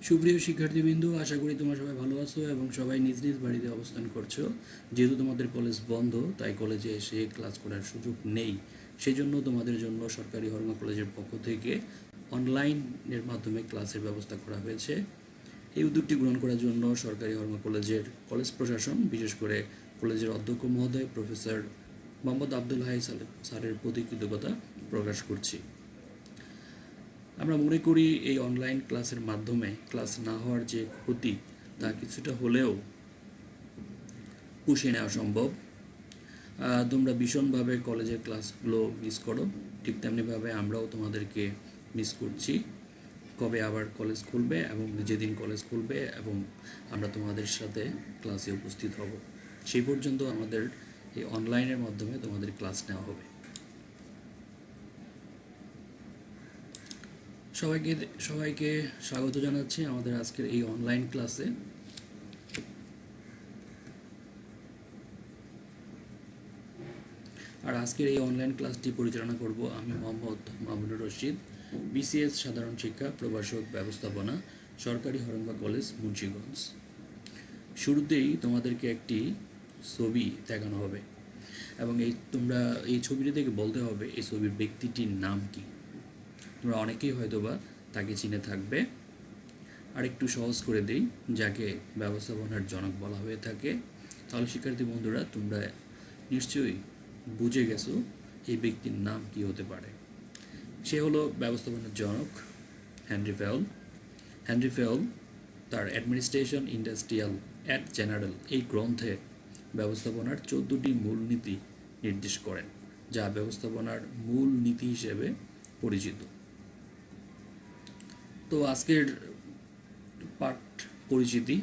সুপ্রিয় শিক্ষার্থীবৃন্দ, আশা করি তোমরা সবাই ভালো আছো এবং সবাই নিজ নিজ বাড়িতে অবস্থান করছো। যেহেতু তোমাদের কলেজ বন্ধ, তাই কলেজে এসে ক্লাস করার সুযোগ নেই। সেই জন্য তোমাদের জন্য সরকারি হরমা কলেজের পক্ষ থেকে অনলাইনের মাধ্যমে ক্লাসের ব্যবস্থা করা হয়েছে। এই উদ্যোগটি গ্রহণ করার জন্য সরকারি হরমা কলেজের কলেজ প্রশাসন, বিশেষ করে কলেজের অধ্যক্ষ মহোদয় প্রফেসর মোহাম্মদ আব্দুল হাই স্যারের প্রতি কৃতজ্ঞতা প্রকাশ করছি। আমরা মনে করি এই অনলাইন ক্লাসের মাধ্যমে ক্লাস না হওয়ার যে ক্ষতি, তা কিছুটা হলেও পুষিয়ে নেওয়া সম্ভব। তোমরা ভীষণভাবে কলেজের ক্লাসগুলো মিস করো, ঠিক তেমনিভাবে আমরাও তোমাদেরকে মিস করছি। কবে আবার কলেজ খুলবে এবং যেদিন কলেজ খুলবে এবং আমরা তোমাদের সাথে ক্লাসে উপস্থিত হব, সেই পর্যন্ত আমাদের এই অনলাইনের মাধ্যমে তোমাদের ক্লাস নেওয়া হবে। সবাইকে স্বাগত জানাচ্ছি আমাদের আজকের এই অনলাইন ক্লাসে। আর আজকের এই অনলাইন ক্লাসটি পরিচালনা করব আমি মোহাম্মদ মাহমুদুর রশিদ, বিসিএস সাধারণ শিক্ষা প্রভাষক ব্যবস্থাপনা, সরকারি হরঙ্গা কলেজ, মুন্সিগঞ্জ। শুরুতেই তোমাদেরকে একটি ছবি দেখানো হবে এবং তোমরা এই ছবিটি থেকে বলতে হবে এই ছবির ব্যক্তিটির নাম কি। তোমরা অনেকেই হয়তোবা তাকে চিনে থাকবে। আর একটু সহজ করে দিই, যাকে ব্যবস্থাপনার জনক বলা হয়ে থাকে। তাহলে শিক্ষার্থী বন্ধুরা, তোমরা নিশ্চয়ই বুঝে গেছো এই ব্যক্তির নাম কি হতে পারে। সে হলো ব্যবস্থাপনার জনক হেনরি ফেল। হেনরি ফেল তার অ্যাডমিনিস্ট্রেশন ইন্ডাস্ট্রিয়াল অ্যাট জেনারেল এই গ্রন্থে ব্যবস্থাপনার 14টি মূলনীতি নির্দেশ করেন, যা ব্যবস্থাপনার মূল নীতি হিসেবে পরিচিত। তো আজকের পাঠ পরিচিতি,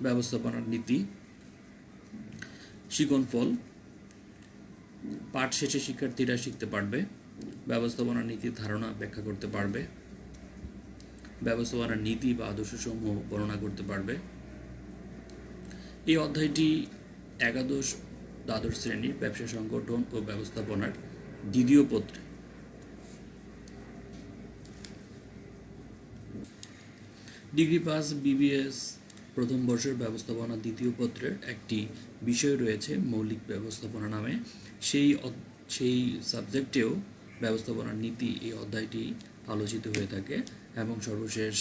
ব্যবস্থাপনার নীতি, শিকনফল। পাঠ শেষে শিক্ষার্থীরা শিখতে পারবে, ব্যবস্থাপনার নীতির ধারণা ব্যাখ্যা করতে পারবে, ব্যবস্থাপনার নীতি বা আদর্শসমূহ বর্ণনা করতে পারবে। এই অধ্যায়টি একাদশ দ্বাদশ শ্রেণীর ব্যবসা সংগঠন ও ব্যবস্থাপনার দ্বিতীয় পত্রে ডিগ্রি পাস বিবিএস প্রথম বর্ষের ব্যবস্থাপনা দ্বিতীয় পত্রের একটি বিষয় রয়েছে মৌলিক ব্যবস্থাপনা নামে। সেই সাবজেক্টেও ব্যবস্থাপনার নীতি এই অধ্যায়টি আলোচিত হয়ে থাকে। এবং সর্বশেষ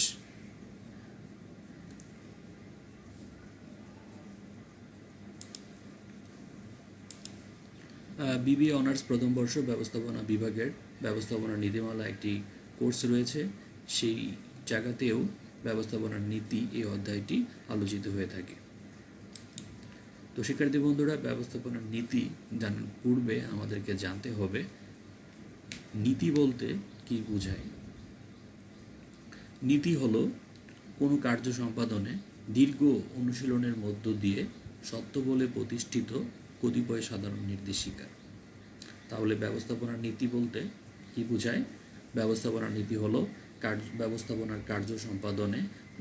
বিবিএ অনার্স প্রথম বর্ষ ব্যবস্থাপনা বিভাগের ব্যবস্থাপনা নীতিমালা একটি কোর্স রয়েছে, সেই জায়গাতেও ব্যবস্থাপনার নীতি এই অধ্যায়টি আলোচিত হয়ে থাকে। তো শিক্ষার্থী বন্ধুরা, ব্যবস্থাপনার নীতি জানার পূর্বে আমাদেরকে জানতে হবে নীতি বলতে কি বোঝায়। নীতি হলো কোনো কার্য সম্পাদনে দীর্ঘ অনুশীলনের মধ্য দিয়ে সত্য বলে প্রতিষ্ঠিত কতিপয় সাধারণ নির্দেশিকা। তাহলে ব্যবস্থাপনার নীতি বলতে কি বোঝায়? ব্যবস্থাপনার নীতি হলো ব্যবস্থাপনার কার্য সম্পাদনে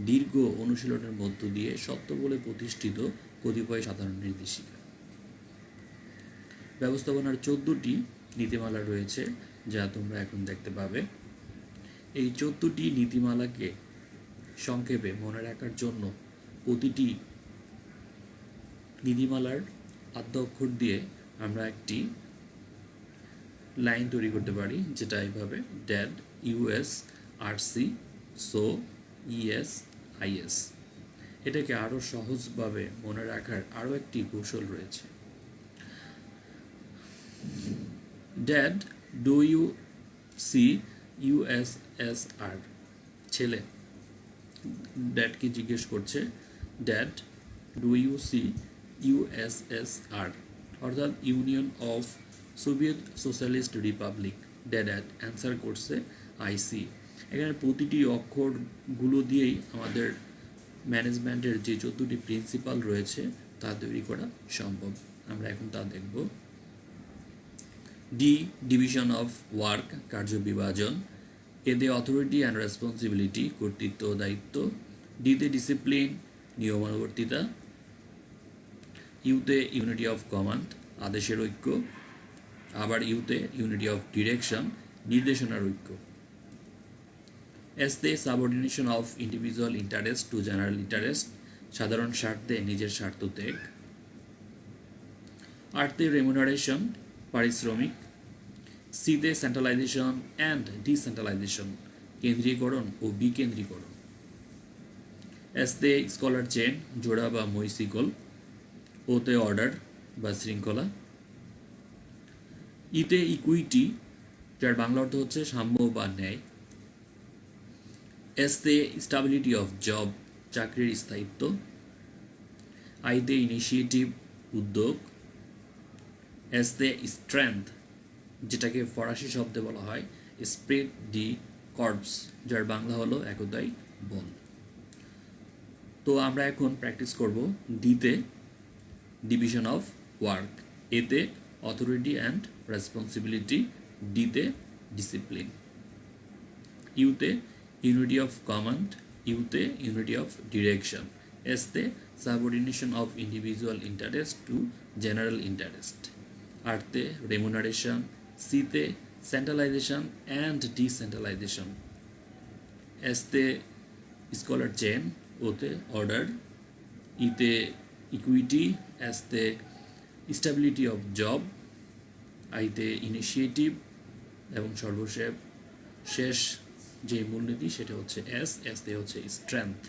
দীর্ঘ অনুশীলনের মধ্য দিয়ে সত্য বলে প্রতিষ্ঠিত কতিপয় সাধারণ নির্দেশিকা। ব্যবস্থাপনার 14টি নীতিমালা রয়েছে, যা তোমরা এখন দেখতে পাবে। এই 14টি নীতিমালাকে সংক্ষেপে মনে রাখার জন্য প্রতিটি নীতিমালার আদ্য অক্ষর দিয়ে আমরা একটি লাইন তৈরি করতে পারি, যেটা এইভাবে: dad, US, RC, so, ES, IS. এটাকে আরও সহজভাবে মনে রাখার আরও একটি কৌশল রয়েছে। Dad, do you see USSR. ছেলে ড্যাডকে জিজ্ঞেস করছে, dad, do you see USSR, অর্থাৎ Union of Soviet Socialist Republic. Dad answer করছে, আইসি। এখানে প্রতিটি অক্ষরগুলো দিয়েই আমাদের ম্যানেজমেন্টের যে 14টি প্রিন্সিপাল রয়েছে তা তৈরি করা সম্ভব। আমরা এখন তা দেখব। ডি, ডিভিশন অফ ওয়ার্ক, কার্য বিভাজন। এতে অথরিটি অ্যান্ড রেসপন্সিবিলিটি, কর্তৃত্ব ও দায়িত্ব। ডিতে ডিসিপ্লিন, নিয়মানুবর্তিতা। ইউতে ইউনিটি অফ কমান্ড, আদেশের ঐক্য। আবার ইউতে ইউনিটি অফ ডিরেকশন, নির্দেশনার ঐক্য। S the subordination of individual interest to general interest, সাধারণ স্বার্থে নিজের স্বার্থ ত্যাগ। আর দ্য রেমুনারেশন, পারিশ্রমিক। C the centralization and decentralization, কেন্দ্রীকরণ ও বিকেন্দ্রীকরণ। এস দ্য স্কলার চেন, জোড়া বা মই শিকল। ওতে অর্ডার বা শৃঙ্খলা। ইতে ইকুইটি, যার বাংলা অর্থ হচ্ছে সাম্য বা ন্যায়। S the stability of job, চাকরির স্থায়িত্ব। আই দ্য ইনিশিয়েটিভ, উদ্যোগ। এস দ্য স্ট্রেংথ, যেটাকে ফরাসি শব্দে বলা হয় স্প্রিট ডি কর্পস, যার বাংলা হলো একতাই বল। তো আমরা এখন প্র্যাকটিস করব ডিতে ডিভিশন অফ ওয়ার্ক, এতে অথরিটি অ্যান্ড রেসপন্সিবিলিটি, ডিতে ডিসিপ্লিন, ইউতে ইউনিটি অফ কমান্ড, ইউতে ইউনিটি অফ ডিরেকশন, এসতে subordination of individual interest to general interest, আরতে রেমুনারেশন, সিতে সেন্ট্রালাইজেশন অ্যান্ড ডিসেন্ট্রালাইজেশন, এসতে স্কলার চেন, ওতে অর্ডার, ইতে ইকুইটি, এসতে স্টেবিলিটি অফ জব, আইতে ইনিশিয়েটিভ এবং সর্বশেষ যে মূলনীতি সেটা হচ্ছে এসতে হচ্ছে স্ট্রেংথ।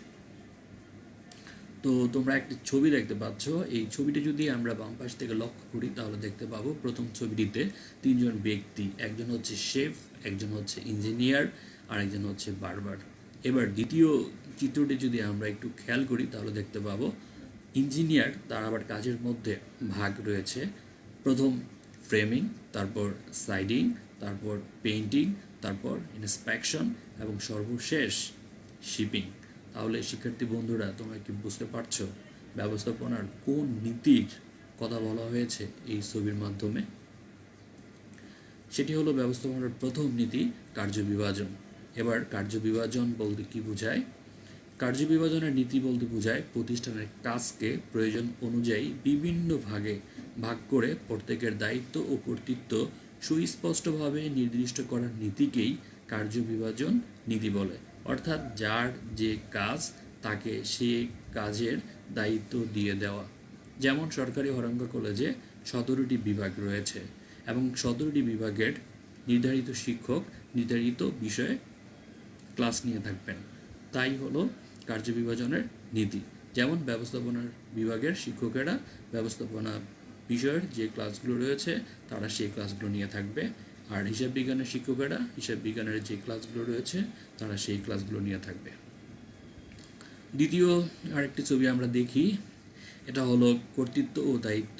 তো তোমরা একটি ছবি দেখতে পাচ্ছ, এই ছবিটি যদি আমরা বাম পাশ থেকে লক্ষ্য করি তাহলে দেখতে পাবো প্রথম ছবিটিতে তিনজন ব্যক্তি, একজন হচ্ছে শেফ, একজন হচ্ছে ইঞ্জিনিয়ার আর একজন হচ্ছে বারবার। এবার দ্বিতীয় চিত্রটি যদি আমরা একটু খেয়াল করি তাহলে দেখতে পাবো ইঞ্জিনিয়ার, তার আবার কাজের মধ্যে ভাগ রয়েছে, প্রথম ফ্রেমিং, তারপর সাইডিং, তারপর পেইন্টিং, তারপর ইন্সপেকশন এবং সর্বশেষ শিপিং। তাহলে শিক্ষার্থী বন্ধুরা তোমরা কি বুঝতে পারছো ব্যবস্থাপনার কোন নীতির কথা বলা হয়েছে এই ছবির মাধ্যমে? সেটি হলো ব্যবস্থাপনার প্রথম নীতি, কার্য বিভাজন। এবার কার্য বিভাজন বলতে কি বোঝায়? কার্য বিভাজনের নীতি বলতে বোঝায় প্রতিষ্ঠানের কাজকে প্রয়োজন অনুযায়ী বিভিন্ন ভাগে ভাগ করে প্রত্যেকের দায়িত্ব ও কর্তৃত্ব সুস্পষ্টভাবে নির্দিষ্ট করার নীতিকেই কার্য বিভাজন নীতি বলে। অর্থাৎ যার যে কাজ তাকে সে কাজের দায়িত্ব দিয়ে দেওয়া। যেমন সরকারি হরঙ্গা কলেজে 17টি বিভাগ রয়েছে এবং 17টি বিভাগের নির্ধারিত শিক্ষক নির্ধারিত বিষয়ে ক্লাস নিয়ে থাকবেন, তাই হলো কার্য বিভাজনের নীতি। যেমন ব্যবস্থাপনার বিভাগের শিক্ষকেরা ব্যবস্থাপনা বিষয়ের যে ক্লাসগুলো রয়েছে তারা সেই ক্লাসগুলো নিয়ে থাকবে, আর হিসাব বিজ্ঞানের শিক্ষকেরা হিসাব বিজ্ঞানের যে ক্লাসগুলো রয়েছে তারা সেই ক্লাসগুলো নিয়ে থাকবে। দ্বিতীয় আরেকটি ছবি আমরা দেখি, এটা হলো কর্তৃত্ব ও দায়িত্ব।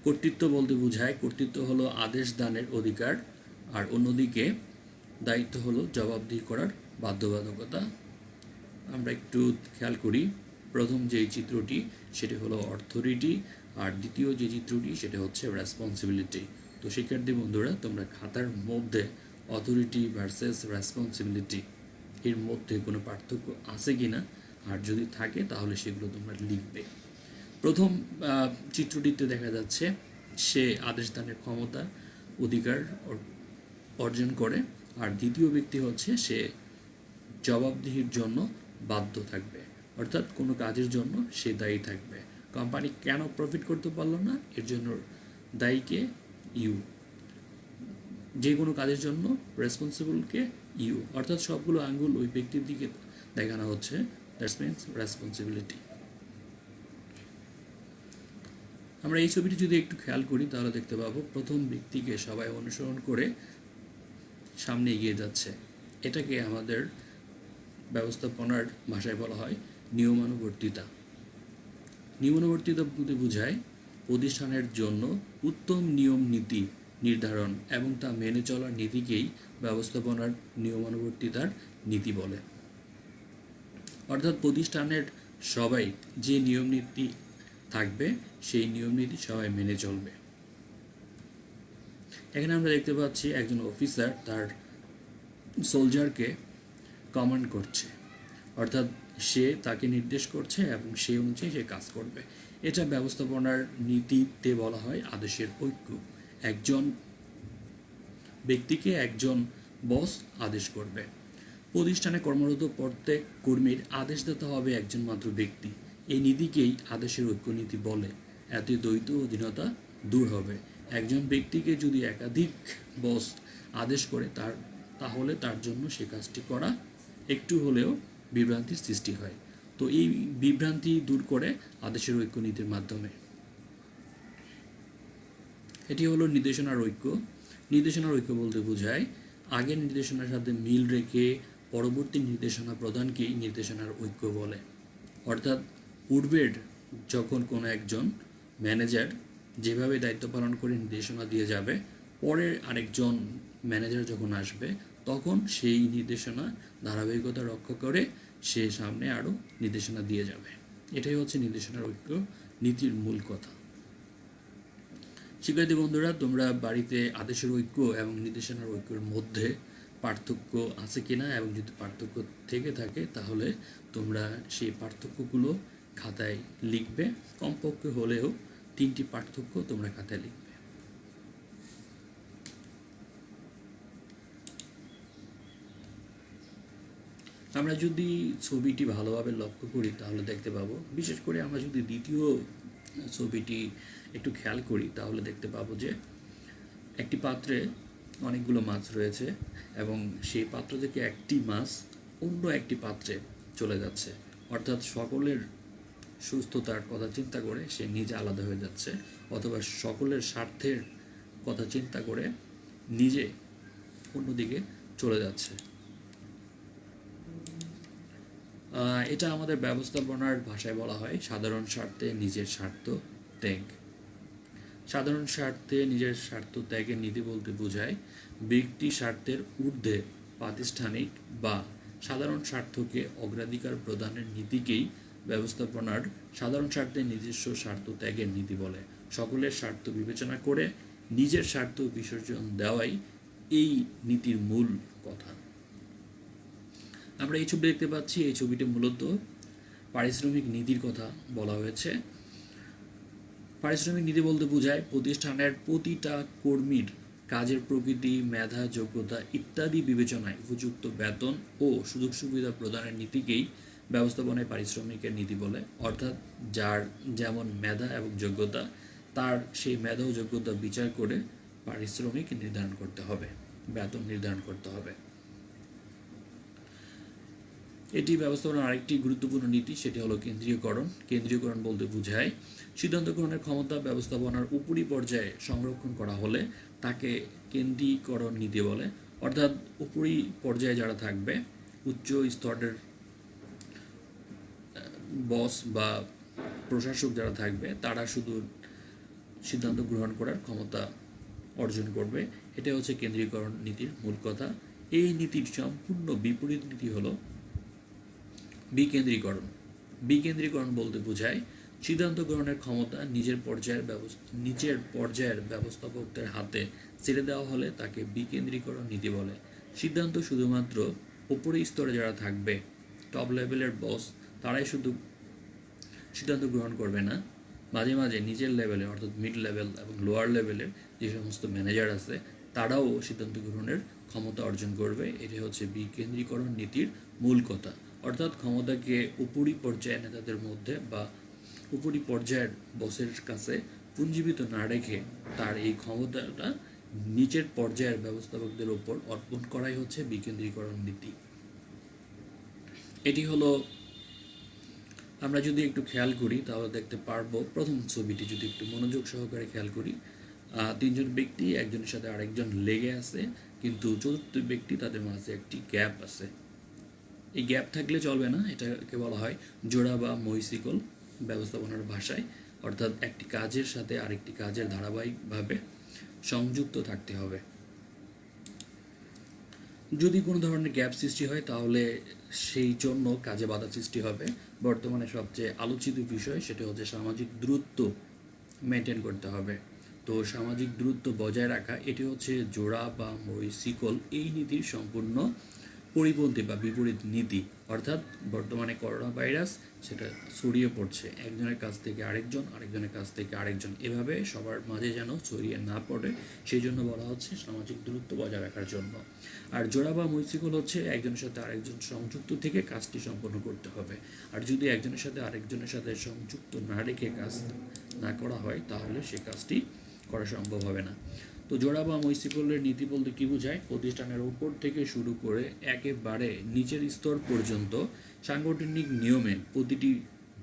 কর্তৃত্ব বলতে বোঝায় কর্তৃত্ব হলো আদেশ দানের অধিকার, আর অন্যদিকে দায়িত্ব হলো জবাবদিহি করার বাধ্যবাধকতা। আমরা একটু খেয়াল করি, প্রথম যে চিত্রটি সেটি হলো অথরিটি, আর দ্বিতীয় যে চিত্রটি সেটা হচ্ছে রেসপন্সিবিলিটি। তো শিক্ষার্থী বন্ধুরা তোমরা খাতার মধ্যে অথরিটি ভার্সেস রেসপন্সিবিলিটি এর মধ্যে কোনো পার্থক্য আছে কিনা, আর যদি থাকে তাহলে সেগুলো তোমরা লিখবে। প্রথম চিত্রটিতে দেখা যাচ্ছে সে আদেশ দানের ক্ষমতা অধিকার অর্জন করে, আর দ্বিতীয় ব্যক্তি হচ্ছে সে জবাবদিহির জন্য বাধ্য থাকবে, অর্থাৎ কোনো কাজের জন্য সে দায়ী থাকবে। কোম্পানি কেন প্রফিট করতে পারলো না এর জন্য দায়ীকে ইউ, যে কোনো কাজের জন্য রেসপন্সিবলকে ইউ, অর্থাৎ সবগুলো আঙ্গুল ওই ব্যক্তির দিকে দেখানো হচ্ছে, দ্যাটস মিনস রেসপন্সিবিলিটি। আমরা এই ছবিটি যদি একটু খেয়াল করি তাহলে দেখতে পাবো প্রথম ব্যক্তিকে সবাই অনুসরণ করে সামনে এগিয়ে যাচ্ছে। এটাকে আমাদের ব্যবস্থাপনার ভাষায় বলা হয় নিয়মানুবর্তিতা। নিয়মানুবর্তিতা বলতে বোঝায় প্রতিষ্ঠানের জন্য উত্তম নিয়ম নীতি নির্ধারণ এবং তা মেনে চলার নীতিকেই ব্যবস্থাপনার নিয়মানুবর্তিতার নীতি বলে। অর্থাৎ প্রতিষ্ঠানের সবাই যে নিয়ম নীতি থাকবে সেই নিয়ম নীতি সবাই মেনে চলবে। এখানে আমরা দেখতে পাচ্ছি একজন অফিসার তার সোলজারকে কমান্ড করছে, অর্থাৎ সে তাকে নির্দেশ করছে এবং সেই অনুযায়ী সে কাজ করবে। এটা ব্যবস্থাপনার নীতিতে বলা হয় আদেশের ঐক্য। একজন ব্যক্তিকে একজন বস আদেশ করবে। প্রতিষ্ঠানে কর্মরত প্রত্যেক কর্মীর আদেশদাতা হবে একজন মাত্র ব্যক্তি। এই নীতিকেই আদেশের ঐক্যনীতি বলে। এতে দ্বৈত অধীনতা দূর হবে। একজন ব্যক্তিকে যদি একাধিক বস আদেশ করে তাহলে তার জন্য সে কাজটি করা একটু হলেও বিভ্রান্তির সৃষ্টি হয়। তো এই বিভ্রান্তি দূর করে আদেশের ঐক্যনীতির মাধ্যমে। এটি হলো নির্দেশনার ঐক্য। নির্দেশনার ঐক্য বলতে বোঝায় আগের নির্দেশনার সাথে মিল রেখে পরবর্তী নির্দেশনা প্রদানকেই নির্দেশনার ঐক্য বলে। অর্থাৎ পূর্বের যখন কোনো একজন ম্যানেজার যেভাবে দায়িত্ব পালন করে নির্দেশনা দিয়ে যাবে, পরের আরেকজন ম্যানেজার যখন আসবে তখন সেই নির্দেশনা ধারাবাহিকতা রক্ষা করে সে সামনে আরও নির্দেশনা দিয়ে যাবে। এটাই হচ্ছে নির্দেশনার ঐক্য নীতির মূল কথা। শিক্ষার্থী বন্ধুরা, তোমরা বাড়িতে আদেশের ঐক্য এবং নির্দেশনার ঐক্যের মধ্যে পার্থক্য আছে কিনা, এবং যদি পার্থক্য থেকে থাকে তাহলে তোমরা সেই পার্থক্যগুলো খাতায় লিখবে। কমপক্ষে হলেও 3টি পার্থক্য তোমরা খাতায় লিখবে। আমরা যদি ছবিটি ভালোভাবে লক্ষ্য করি তাহলে দেখতে পাবো, বিশেষ করে আমরা যদি দ্বিতীয় ছবিটি একটু খেয়াল করি তাহলে দেখতে পাবো যে একটি পাত্রে অনেকগুলো মাছ রয়েছে এবং সেই পাত্র থেকে একটি মাছ অন্য একটি পাত্রে চলে যাচ্ছে। অর্থাৎ সকলের সুস্থতার কথা চিন্তা করে সে নিজে আলাদা হয়ে যাচ্ছে, অথবা সকলের স্বার্থের কথা চিন্তা করে নিজে অন্যদিকে চলে যাচ্ছে। এটা আমাদের ব্যবস্থাপনার ভাষায় বলা হয় সাধারণ স্বার্থে নিজের স্বার্থ ত্যাগ। সাধারণ স্বার্থে নিজের স্বার্থ ত্যাগের নীতি বলতে বোঝায় ব্যক্তি স্বার্থের ঊর্ধ্বে প্রাতিষ্ঠানিক বা সাধারণ স্বার্থকে অগ্রাধিকার প্রদানের নীতিকেই ব্যবস্থাপনার সাধারণ স্বার্থে নিজস্ব স্বার্থ ত্যাগের নীতি বলে। সকলের স্বার্থ বিবেচনা করে নিজের স্বার্থ বিসর্জন দেওয়াই এই নীতির মূল কথা। আমরা এই ছবি দেখতে পাচ্ছি, এই ছবিটি মূলত পারিশ্রমিক নীতির কথা বলা হয়েছে। পারিশ্রমিক নীতি বলতে বোঝায় প্রতিষ্ঠানের প্রতিটা কর্মীর কাজের প্রকৃতি, মেধা, যোগ্যতা ইত্যাদি বিবেচনায় উপযুক্ত বেতন ও সুযোগ সুবিধা প্রদানের নীতিকেই ব্যবস্থাপনায় পারিশ্রমিকের নীতি বলে। অর্থাৎ যার যেমন মেধা এবং যোগ্যতা, তার সেই মেধা ও যোগ্যতা বিচার করে পারিশ্রমিক নির্ধারণ করতে হবে, বেতন নির্ধারণ করতে হবে। এটি ব্যবস্থাপনার আরেকটি গুরুত্বপূর্ণ নীতি, সেটি হলো কেন্দ্রীয়করণ। কেন্দ্রীয়করণ বলতে বোঝায় সিদ্ধান্ত গ্রহণের ক্ষমতা ব্যবস্থাপনার উপরি পর্যায়ে সংরক্ষণ করা হলে তাকে কেন্দ্রীকরণ নীতি বলে। অর্থাৎ উপরি পর্যায়ে যারা থাকবে, উচ্চ স্তরের বস বা প্রশাসক যারা থাকবে, তারা শুধু সিদ্ধান্ত গ্রহণ করার ক্ষমতা অর্জন করবে। এটা হচ্ছে কেন্দ্রীকরণ নীতির মূল কথা। এই নীতির সম্পূর্ণ বিপরীত নীতি হলো বিকেন্দ্রীকরণ। বিকেন্দ্রীকরণ বলতে বোঝায় সিদ্ধান্ত গ্রহণের ক্ষমতা নিচের পর্যায়ের ব্যবস্থাপকদের হাতে ছেড়ে দেওয়া হলে তাকে বিকেন্দ্রীকরণ নীতি বলে। সিদ্ধান্ত শুধুমাত্র উপরি স্তরে যারা থাকবে, টপ লেভেলের বস, তারাই শুধু সিদ্ধান্ত গ্রহণ করবে না, মাঝে মাঝে নিচের লেভেলে অর্থাৎ মিড লেভেল এবং লোয়ার লেভেলের যে সমস্ত ম্যানেজার আছে তারাও সিদ্ধান্ত গ্রহণের ক্ষমতা অর্জন করবে। এটি হচ্ছে বিকেন্দ্রীকরণ নীতির মূল কথা। অর্থাৎ ক্ষমতাকে উপরি পর্যায়ের নেতাদের মধ্যে বা উপরি পর্যায়ের বসের কাছে পুঞ্জীবিত না রেখে তার এই ক্ষমতাটা নিচের পর্যায়ের ব্যবস্থাপকদের উপর অর্পণ করাই হচ্ছে বিকেন্দ্রীকরণ নীতি। এটি হলো, আমরা যদি একটু খেয়াল করি তাহলে দেখতে পারবো, প্রথম ছবিটি যদি একটু মনোযোগ সহকারে খেয়াল করি, 3জন ব্যক্তি একজনের সাথে আরেকজন লেগে আছে, কিন্তু চতুর্থ ব্যক্তি তাদের মাঝে একটি গ্যাপ আছে। এই গ্যাপ থাকলে চলবে না, এটাকে বলা হয় জোড়া বা মহিষিকল ব্যবস্থাপনার ভাষায়। অর্থাৎ একটি কাজের সাথে আরেকটি কাজের ধারাবাহিকভাবে সংযুক্ত থাকতে হবে। যদি কোনো ধরনের গ্যাপ সৃষ্টি হয় তাহলে সেই জন্য কাজে বাধা সৃষ্টি হবে। বর্তমানে সবচেয়ে আলোচিত বিষয় সেটা হচ্ছে সামাজিক দূরত্ব মেনটেন করতে হবে। তো সামাজিক দূরত্ব বজায় রাখা, এটি হচ্ছে জোড়া বা মহিষিকল এই নীতির সম্পূর্ণ পরিপন্থী বা বিপরীত নীতি, অর্থাৎ বর্তমানে করোনা ভাইরাস সেটা ছড়িয়ে পড়ছে একজনের কাছ থেকে আরেকজন, আরেকজনের কাছ থেকে আরেকজন, এভাবে সবার মাঝে যেন ছড়িয়ে না পড়ে সেই জন্য বলা হচ্ছে সামাজিক দূরত্ব বজায় রাখার জন্য। আর জোড়া বা মৈত্রীকল হচ্ছে একজনের সাথে আরেকজন সংযুক্ত থেকে কাজটি সম্পন্ন করতে হবে। আর যদি একজনের সাথে আরেকজনের সাথে সংযুক্ত না রেখে কাজ না করা হয় তাহলে সে কাজটি করা সম্ভব হবে না। তো জোড়া বা মৈত্রীকলের নীতি বলতে কী বোঝায়? প্রতিষ্ঠানের উপর থেকে শুরু করে একেবারে নিচের স্তর পর্যন্ত সাংগঠনিক নিয়মে প্রতিটি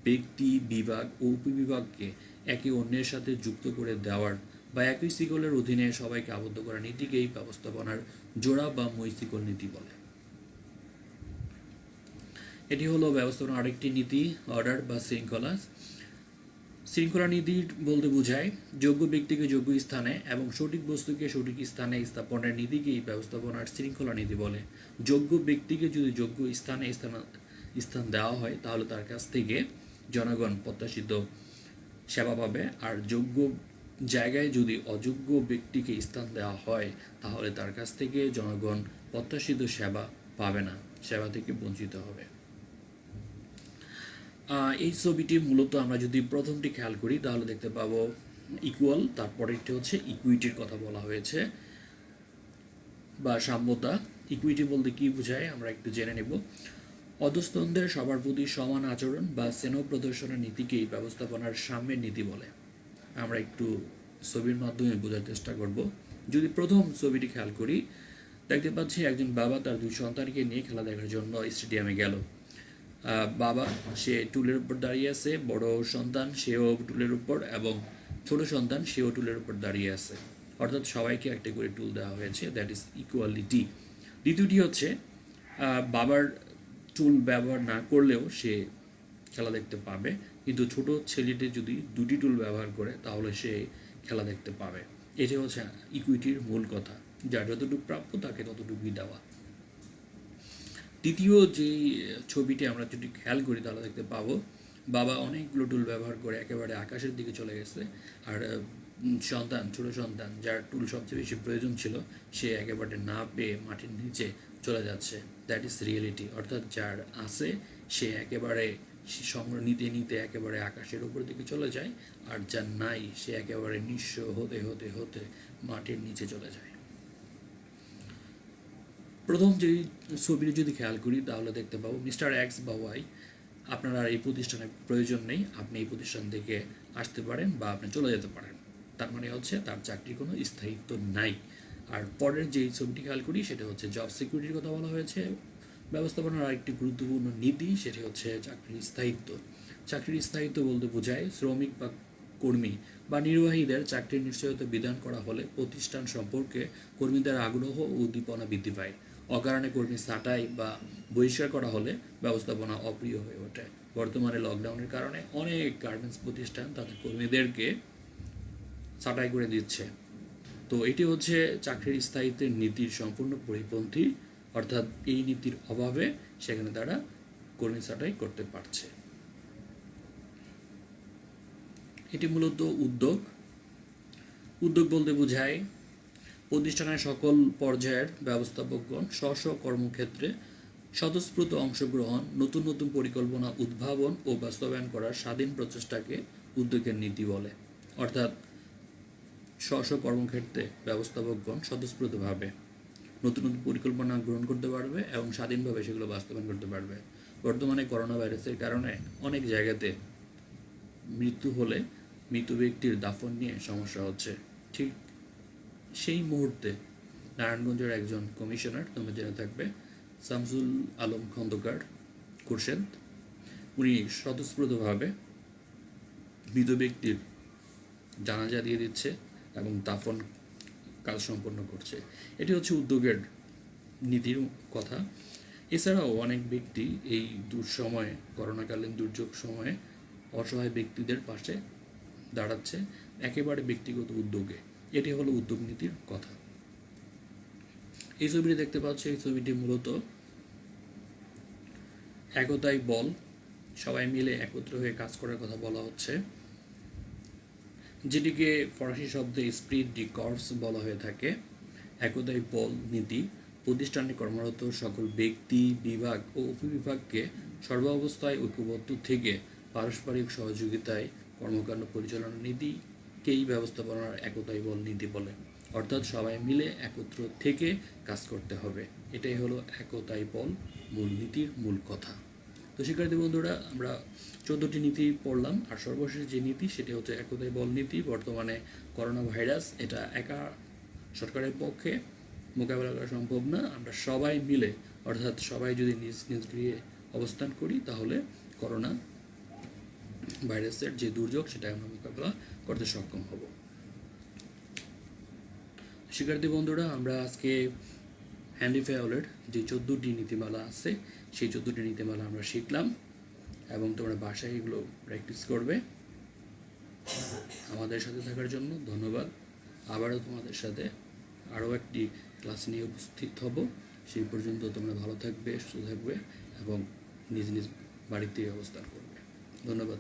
ব্যক্তি, বিভাগ ও উপবিভাগকে একে অন্যের সাথে যুক্ত করে দেওয়ার বা একই শিকলের অধীনে সবাইকে আবদ্ধ করার নীতিকেই ব্যবস্থাপনার জোড়া বা মৈত্রীকল নীতি বলে। এটি হলো ব্যবস্থাপনার আরেকটি নীতি, অর্ডার বা শৃঙ্খলা। শৃঙ্খলা নীতি বলতে বোঝায় যোগ্য ব্যক্তিকে যোগ্য স্থানে এবং সঠিক বস্তুকে সঠিক স্থানে স্থাপনের নীতিকেই ব্যবস্থাপনার শৃঙ্খলা নীতি বলে। যোগ্য ব্যক্তিকে যদি যোগ্য স্থানে স্থান দেওয়া হয় তাহলে তার কাছ থেকে জনগণ প্রত্যাশিত সেবা পাবে, আর যোগ্য জায়গায় যদি অযোগ্য ব্যক্তিকে স্থান দেওয়া হয় তাহলে তার কাছ থেকে জনগণ প্রত্যাশিত সেবা পাবে না, সেবা থেকে বঞ্চিত হবে। এই ছবিটি মূলত আমরা যদি প্রথমটি খেয়াল করি তাহলে দেখতে পাবো ইকুয়াল, তারপরেরটি হচ্ছে ইকুইটির কথা বলা হয়েছে বা সাম্যতা। ইকুইটি বলতে কি বোঝায় আমরা একটু জেনে নেব। অধস্তনদের সবার প্রতি সমান আচরণ বা স্নেহ প্রদর্শনের নীতিকেই ব্যবস্থাপনার সাম্যের নীতি বলে। আমরা একটু ছবির মাধ্যমে বোঝার চেষ্টা করব। যদি প্রথম ছবিটি খেয়াল করি দেখতে পাচ্ছি একজন বাবা তার দুই সন্তানকে নিয়ে খেলা দেখার জন্য স্টেডিয়ামে গেল। বাবা সে টুলের উপর দাঁড়িয়ে আছে, বড় সন্তান সেও টুলের উপর এবং ছোট সন্তান সেও টুলের উপর দাঁড়িয়ে আছে, অর্থাৎ সবাইকে একটা করে টুল দেওয়া হয়েছে, দ্যাট ইজ ইকুয়ালিটি। দ্বিতীয়টি হচ্ছে বাবার টুল ব্যবহার না করলেও সে খেলা দেখতে পাবে, কিন্তু ছোট ছেলেটি যদি দুটি টুল ব্যবহার করে তাহলে সে খেলা দেখতে পাবে। এটি হচ্ছে ইকুইটির মূল কথা, যার যতটুকু প্রাপ্য তাকে ততটুকুই দেওয়া। দ্বিতীয় যেই ছবিটি আমরা যদি খেয়াল করি তাহলে দেখতে পাবো বাবা অনেকগুলো টুল ব্যবহার করে একেবারে আকাশের দিকে চলে গেছে, আর সন্তান, ছোট সন্তান যার টুল সবচেয়ে বেশি প্রয়োজন ছিল সে একেবারে না পেয়ে মাটির নিচে চলে যাচ্ছে। দ্যাট ইজ রিয়েলিটি, অর্থাৎ যার আছে সে একেবারে সংগ্রহ নিতে নিতে একেবারে আকাশের উপর দিকে চলে যায়, আর যার নাই সে একেবারে নিঃস্ব হতে হতে হতে মাটির নিচে চলে যায়। প্রথম যে ছবিটি যদি খেয়াল করি তাহলে দেখতে পাবো মিস্টার এক্স বা ওয়াই আপনার আর এই প্রতিষ্ঠানের প্রয়োজন নেই, আপনি এই প্রতিষ্ঠান থেকে আসতে পারেন বা আপনি চলে যেতে পারেন। তার মানে হচ্ছে তার চাকরির কোনো স্থায়িত্ব নাই। আর পরের যেই ছবিটি খেয়াল করি সেটা হচ্ছে জব সিকিউরিটির কথা বলা হয়েছে। ব্যবস্থাপনার আরেকটি গুরুত্বপূর্ণ নীতি সেটি হচ্ছে চাকরির স্থায়িত্ব। চাকরির স্থায়িত্ব বলতে বোঝায় শ্রমিক বা কর্মী বা নির্বাহীদের চাকরির নিশ্চয়তা বিধান করা হলে প্রতিষ্ঠান সম্পর্কে কর্মীদের আগ্রহ ও উদ্দীপনা বৃদ্ধি পায়। অকারণে কর্মী ছাঁটাই বা বহিষ্কার করা হলে ব্যবস্থাপনা অপ্রিয় হয়ে ওঠে। বর্তমানে লকডাউনের কারণে অনেক গার্মেন্টস প্রতিষ্ঠান তাদের কর্মীদেরকে ছাঁটাই করে দিচ্ছে। তো এটি হচ্ছে চাকরির স্থায়িত্বের নীতির সম্পূর্ণ পরিপন্থী, অর্থাৎ এই নীতির অভাবে সেখানে তারা কর্মী ছাঁটাই করতে পারছে। এটি মূলত উদ্যোগ। উদ্যোগ বলতে বোঝায় প্রতিষ্ঠানের সকল পর্যায়ের ব্যবস্থাপকগণ স্ব কর্মক্ষেত্রে স্বতঃস্ফূর্ত অংশগ্রহণ, নতুন নতুন পরিকল্পনা উদ্ভাবন ও বাস্তবায়ন করার স্বাধীন প্রচেষ্টাকে উদ্যোগের নীতি বলে। অর্থাৎ স্ব কর্মক্ষেত্রে ব্যবস্থাপকগণ স্বতঃস্ফূর্তভাবে নতুন নতুন পরিকল্পনা গ্রহণ করতে পারবে এবং স্বাধীনভাবে সেগুলো বাস্তবায়ন করতে পারবে। বর্তমানে করোনা ভাইরাসের কারণে অনেক জায়গাতে মৃত্যু হলে মৃত ব্যক্তির দাফন নিয়ে সমস্যা হচ্ছে। ঠিক সেই মুহূর্তে নারায়ণগঞ্জের একজন কমিশনার, তোমরা জেনে থাকবে, শামসুল আলম খন্দকার খোরশেদ, উনি স্বতঃস্ফূর্তভাবে মৃত ব্যক্তির জানাজা দিয়ে দিচ্ছে এবং দাফন কাজ সম্পন্ন করছে। এটি হচ্ছে উদ্যোগের নীতির কথা। এছাড়াও অনেক ব্যক্তি এই দুঃসময়ে, করোনাকালীন দুর্যোগ সময়ে অসহায় ব্যক্তিদের পাশে দাঁড়াচ্ছে একেবারে ব্যক্তিগত উদ্যোগে। এটি হলো উদ্যোগ নীতির কথা। এই ছবিটি দেখতে পাচ্ছ, এই ছবিটি মূলত একতাই বল, সবাই মিলে একত্র হয়ে কাজ করার কথা বলা হচ্ছে, যেটিকে ফরাসি শব্দে স্প্রিট ডি কর্পস বলা হয়ে থাকে। একতাই বল নীতি প্রতিষ্ঠানে কর্মরত সকল ব্যক্তি, বিভাগ ও উপবিভাগকে সর্বাবস্থায় ঐক্যবদ্ধ থেকে পারস্পরিক সহযোগিতায় কর্মকাণ্ড পরিচালনা নীতিকেই ব্যবস্থাপনার একতাই বল নীতি বলে। অর্থাৎ সবাই মিলে একত্র থেকে কাজ করতে হবে। এটাই হলো একতাই বল মূলনীতির মূল কথা। তো শিক্ষার্থী বন্ধুরা, আমরা 14টি নীতি পড়লাম, আর সর্বশেষ যে নীতি সেটি হচ্ছে একতাই বল নীতি। বর্তমানে করোনা ভাইরাস, এটা একা সরকারের পক্ষে মোকাবেলা করা সম্ভব না। আমরা সবাই মিলে, অর্থাৎ সবাই যদি নিজ নিজ গৃহে অবস্থান করি, তাহলে করোনা ভাইরাসের যে দুর্যোগ সেটা আমরা মোকাবেলা করতে সক্ষম হব। শিক্ষার্থী বন্ধুরা, আমরা আজকে হ্যান্ডি ফেওলের যে 14টি নীতিমালা আছে, সেই 14টি নীতিমালা আমরা শিখলাম, এবং তোমরা বাসায় এগুলো প্র্যাকটিস করবে। আমাদের সাথে থাকার জন্য ধন্যবাদ। আবারও তোমাদের সাথে আরও একটি ক্লাস নিয়ে উপস্থিত হব। সেই পর্যন্ত তোমরা ভালো থাকবে, সুস্থ থাকবে এবং নিজ নিজ বাড়িতে অবস্থান করবে। ধন্যবাদ।